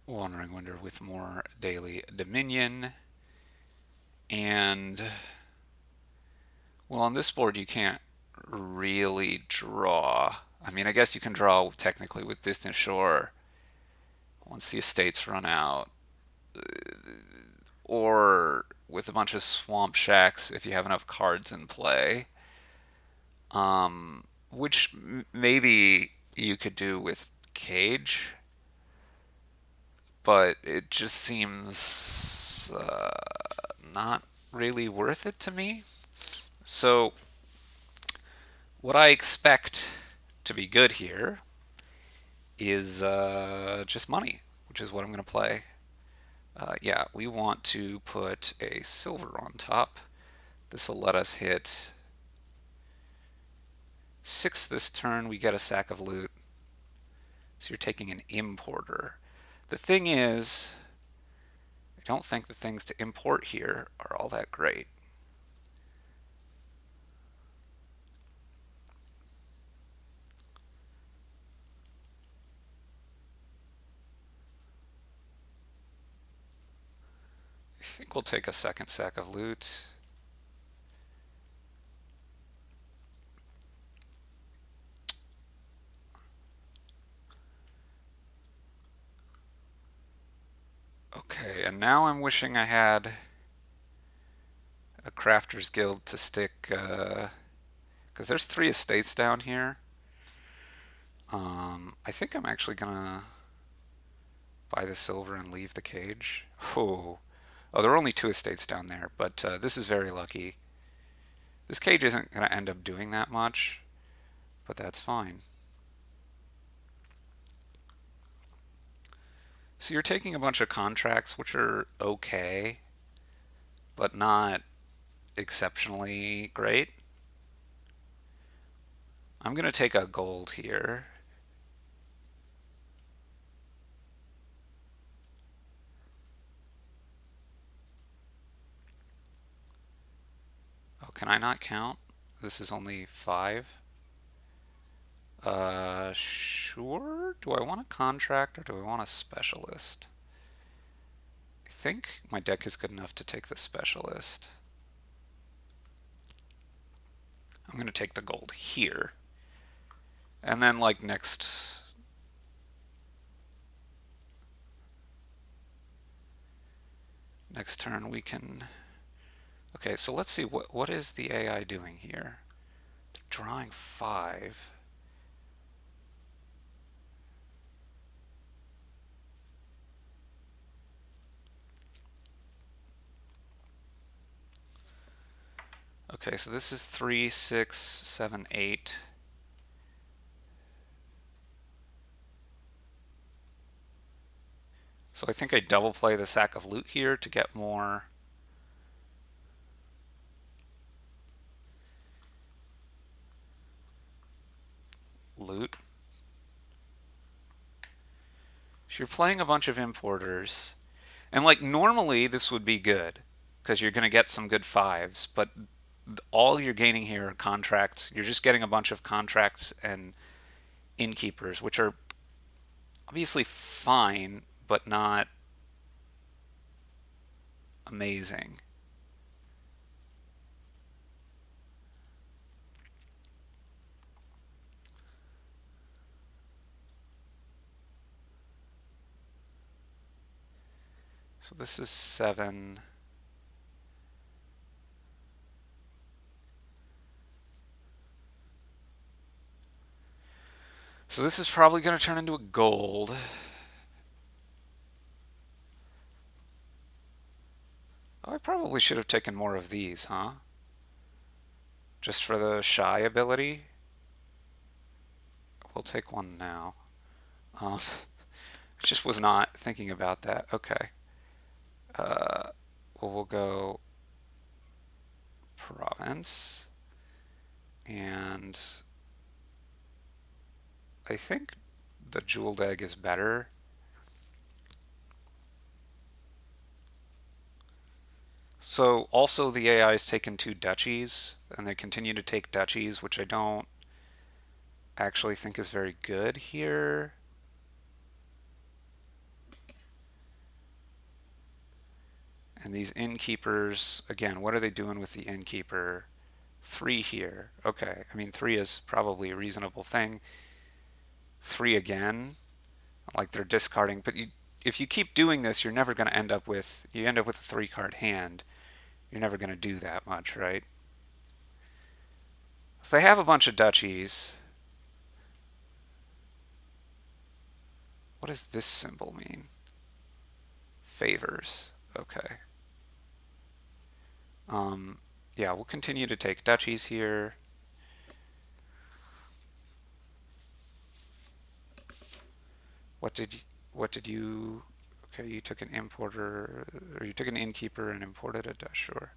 Wandering Winder with more daily dominion. And, well, on this board you can't really draw. I mean, I guess you can draw technically with Distant Shore once the estates run out, or with a bunch of Swamp Shacks if you have enough cards in play, which maybe you could do with Cage, but it just seems not really worth it to me. So, what I expect to be good here is just money, which is what I'm going to play. Yeah, we want to put a silver on top. This will let us hit 6 this turn. We get a sack of loot. So you're taking an importer. The thing is, I don't think the things to import here are all that great. I think we'll take a second sack of loot. Okay, and now I'm wishing I had a Crafter's Guild to stick, because there's 3 estates down here. I think I'm actually gonna buy the silver and leave the cage. Oh, there are only 2 estates down there, but this is very lucky. This cage isn't gonna end up doing that much, but that's fine. So you're taking a bunch of contracts, which are okay, but not exceptionally great. I'm gonna take a gold here. Oh, can I not count? This is only 5. Sure. Do I want a contract or do I want a specialist? I think my deck is good enough to take the specialist. I'm going to take the gold here. And then, like, next turn we can... Okay, so let's see, what is the AI doing here? They're drawing 5. Okay, so this is 3, 6, 7, 8. So I think I double play the sack of loot here to get more loot. So you're playing a bunch of importers. And like normally this would be good because you're going to get some good 5s, but all you're gaining here are contracts. You're just getting a bunch of contracts and innkeepers, which are obviously fine, but not amazing. So this is 7. So this is probably going to turn into a gold. Oh, I probably should have taken more of these, huh? Just for the shy ability. We'll take one now. Um, just was not thinking about that. Okay. Well, we'll go province. And I think the jeweled egg is better. So also the AI has taken 2 duchies, and they continue to take duchies, which I don't actually think is very good here. And these innkeepers, again, what are they doing with the innkeeper? 3 here. Okay, I mean 3 is probably a reasonable thing. 3 again, like they're discarding, but if you keep doing this, you're never going to end up with, you end up with a 3-card hand. You're never going to do that much, right? So they have a bunch of duchies. What does this symbol mean? Favors. Okay. Yeah, we'll continue to take duchies here. What did you, what did you, okay, you took an importer, or you took an innkeeper and imported a Dutch, sure.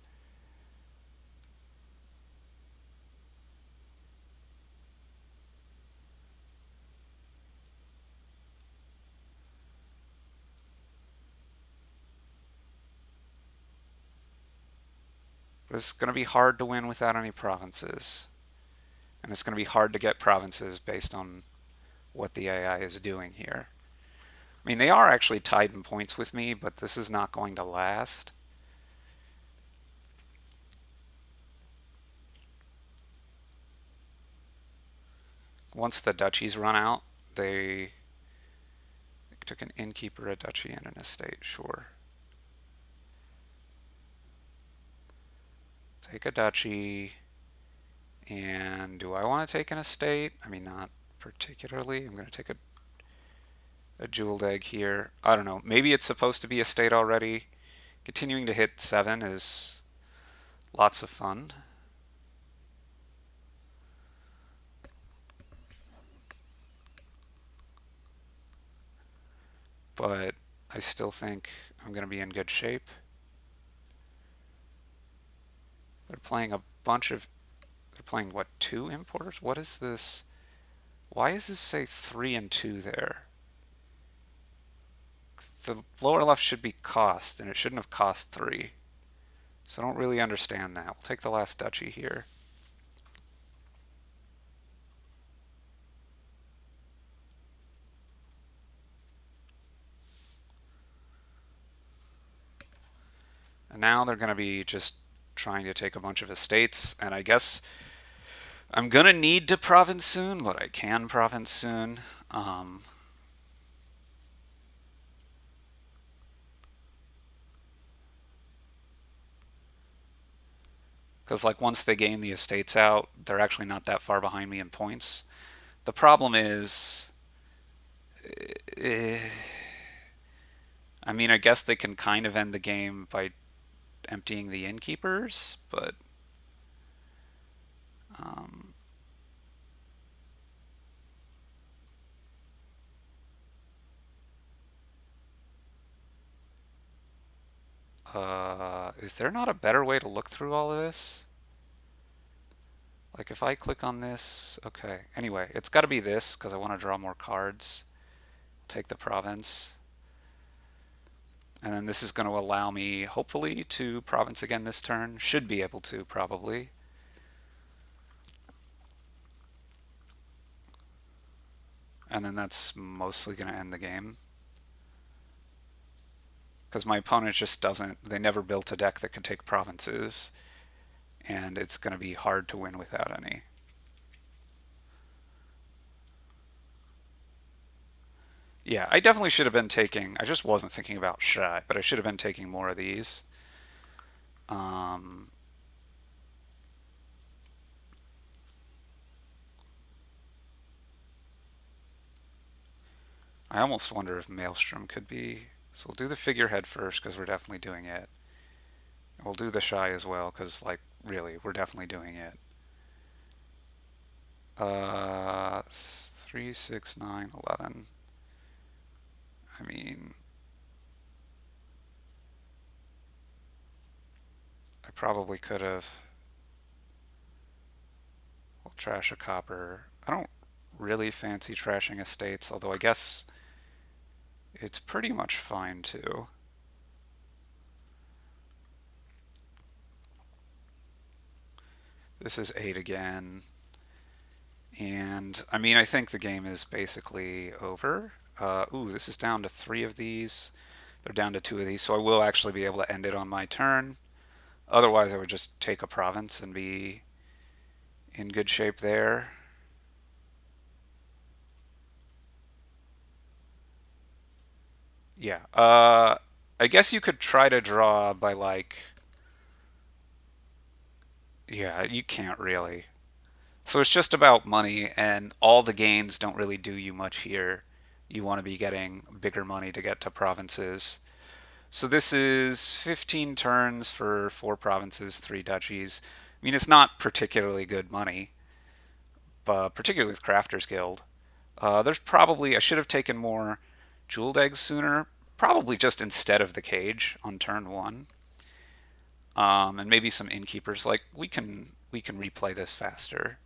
But it's going to be hard to win without any provinces. And it's going to be hard to get provinces based on what the AI is doing here. I mean, they are actually tied in points with me, but this is not going to last. Once the duchies run out, they took an innkeeper, a duchy, and an estate, sure. Take a duchy, and do I want to take an estate? I mean, not particularly. I'm going to take a jeweled egg here. I don't know. Maybe it's supposed to be a state already. Continuing to hit 7 is lots of fun. But I still think I'm going to be in good shape. They're playing a bunch of... They're playing, what, 2 importers? What is this? Why does this say 3 and 2 there? The lower left should be cost, and it shouldn't have cost 3. So I don't really understand that. We'll take the last duchy here. And now they're going to be just trying to take a bunch of estates, and I guess I'm going to need to province soon, but I can province soon. Because like once they gain the estates out, they're actually not that far behind me in points. The problem is, eh, I mean, I guess they can kind of end the game by emptying the innkeepers, but um, is there not a better way to look through all of this? Like if I click on this, okay. Anyway, it's got to be this because I want to draw more cards. Take the province. And then this is going to allow me, hopefully, to province again this turn. Should be able to, probably. And then that's mostly going to end the game. Because my opponent just doesn't, they never built a deck that could take provinces. And it's going to be hard to win without any. Yeah, I definitely should have been taking, I just wasn't thinking about Shy, but I should have been taking more of these. Um, I almost wonder if Maelstrom could be. So we'll do the figurehead first because we're definitely doing it. We'll do the Shy as well because, like, really, we're definitely doing it. 3, 6, 9, 11. I mean, I probably could have. We'll trash a copper. I don't really fancy trashing estates, although I guess it's pretty much fine too. This is 8 again. And I mean, I think the game is basically over. Ooh, this is down to 3 of these. They're down to two of these, so I will actually be able to end it on my turn. Otherwise, I would just take a province and be in good shape there. Yeah. I guess you could try to draw by like, yeah, you can't really. So it's just about money, and all the gains don't really do you much here. You want to be getting bigger money to get to provinces. So this is 15 turns for four provinces, three duchies. I mean, it's not particularly good money, but particularly with Crafters Guild. There's probably, I should have taken more jeweled eggs sooner, probably just instead of the cage on turn one. And maybe some innkeepers. Like we can replay this faster,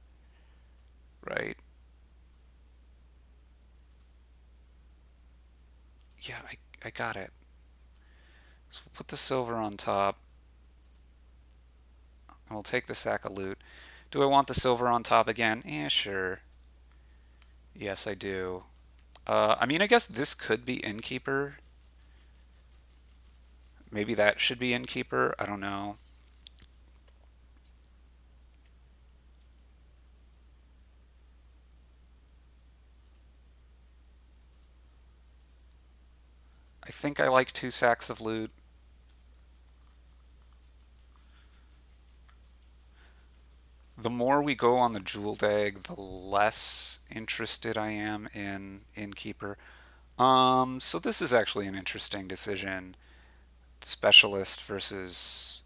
right? Yeah, I got it. So we'll put the silver on top, and we'll take the sack of loot. Do I want the silver on top again? Yeah, sure. Yes, I do. I mean, I guess this could be innkeeper. Maybe that should be innkeeper. I don't know. I think I like two sacks of loot. The more we go on the jeweled egg, the less interested I am in innkeeper. So this is actually an interesting decision. Specialist versus.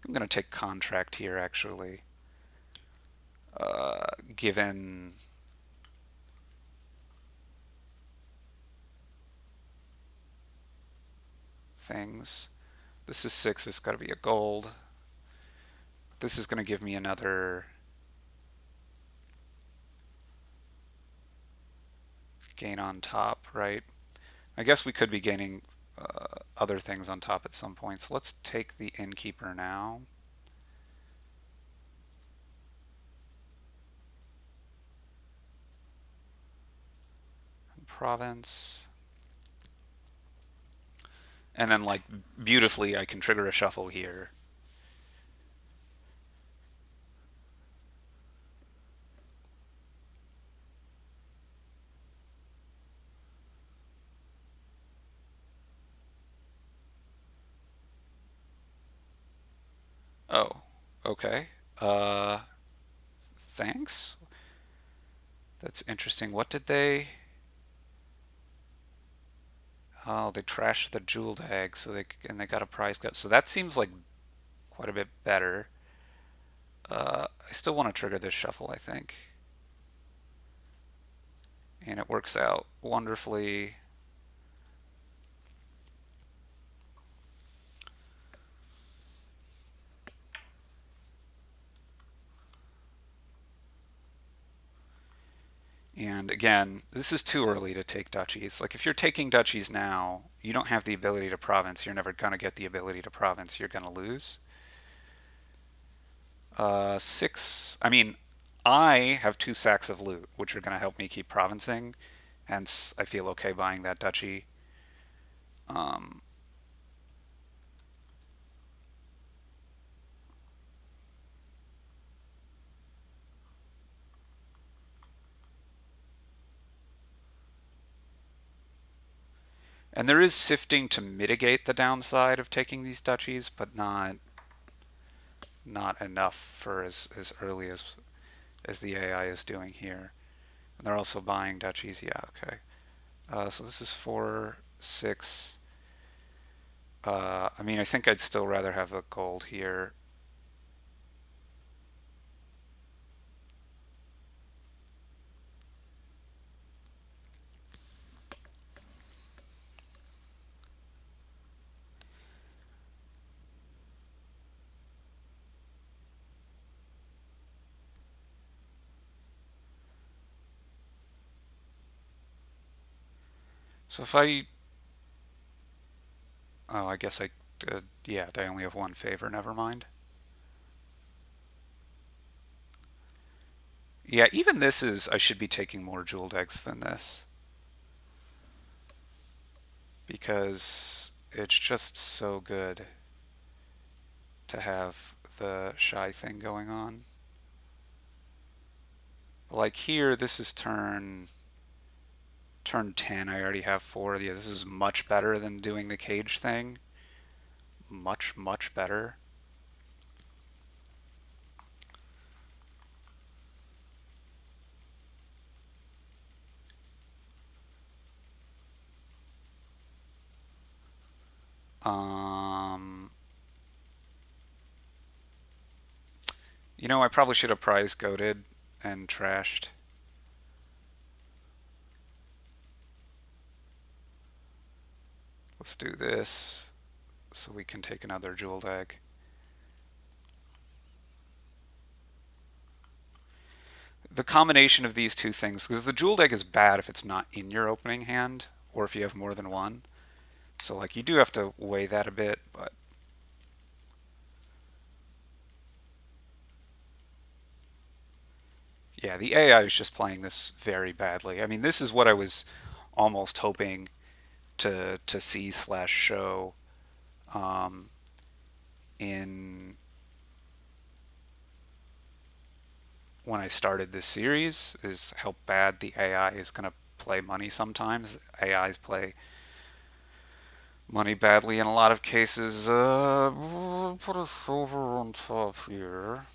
I'm going to take contract here, actually. Given things. This is six, it's got to be a gold. This is going to give me another gain on top, right? I guess we could be gaining other things on top at some point. So let's take the innkeeper now. Province. And then, like, beautifully, I can trigger a shuffle here. Oh, okay. Uh, thanks. That's interesting. What did they? Oh, they trashed the jeweled egg, so they got a prize cut. So that seems like quite a bit better. I still want to trigger this shuffle, I think, and it works out wonderfully. And again, this is too early to take duchies. Like if you're taking duchies now, you don't have the ability to province. You're never gonna get the ability to province. You're gonna lose. Six. I mean, I have two sacks of loot, which are gonna help me keep provincing. Hence, I feel okay buying that duchy. Um, and there is sifting to mitigate the downside of taking these duchies, but not enough for as early as the AI is doing here. And they're also buying duchies. Yeah, okay. So this is 4, 6. I mean, I think I'd still rather have the gold here. So if I, oh, I guess yeah, they only have one favor. Never mind. Yeah, even this is, I should be taking more jeweled eggs than this because it's just so good to have the shy thing going on. Like here, this is turn 10. I already have 4. Yeah, this is much better than doing the cage thing. Much, much better. Um, I probably should have prize goaded and trashed. Let's do this so we can take another jeweled egg. The combination of these two things, because the jeweled egg is bad if it's not in your opening hand or if you have more than one. So like you do have to weigh that a bit, but yeah, the AI is just playing this very badly. I mean, this is what I was almost hoping to see slash show um, in when I started this series is how bad the AI is going to play money sometimes. AIs play money badly in a lot of cases. Put a silver on top here.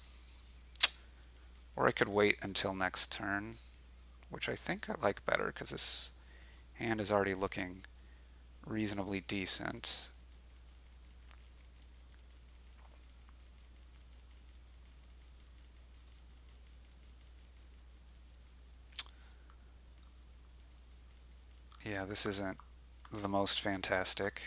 Or I could wait until next turn, which I think I like better because this hand is already looking reasonably decent. Yeah, this isn't the most fantastic.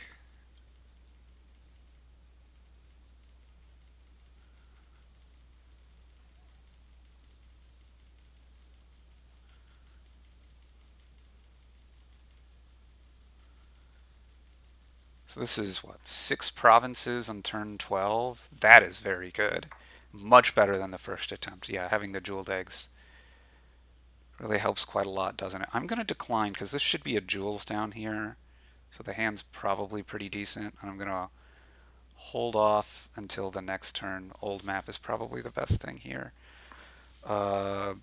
So this is what, 6 provinces on turn 12? That is very good. Much better than the first attempt. Yeah, having the jeweled eggs really helps quite a lot, doesn't it? I'm going to decline because this should be a jewels down here. So the hand's probably pretty decent. And I'm going to hold off until the next turn. Old map is probably the best thing here. Uh,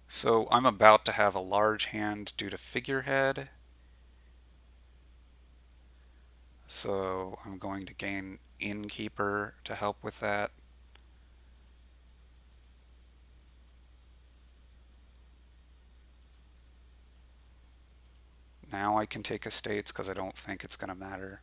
so I'm about to have a large hand due to figurehead. So I'm going to gain innkeeper to help with that. Now I can take estates because I don't think it's going to matter.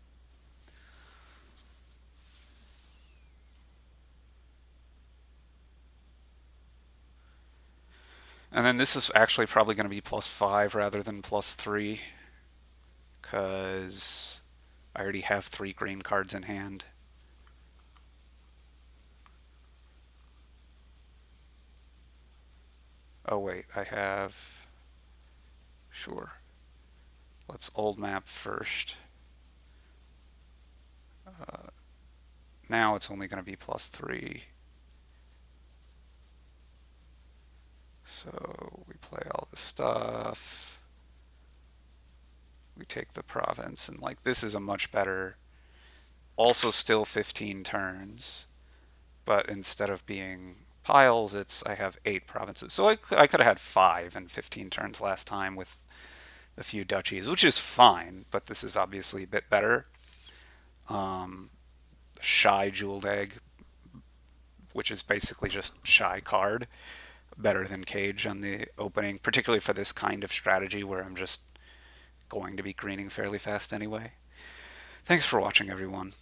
And then this is actually probably going to be +5 rather than +3 because I already have 3 green cards in hand. Oh wait, I have... Sure. Let's old map first. Now it's only going to be +3. So we play all this stuff. We take the province, and like this is a much better... Also still 15 turns, but instead of being piles, I have 8 provinces. So I could have had 5 and 15 turns last time with a few duchies, which is fine, but this is obviously a bit better. Shy jeweled egg, which is basically just shy card, better than cage on the opening, particularly for this kind of strategy where I'm just going to be greening fairly fast anyway. Thanks for watching, everyone.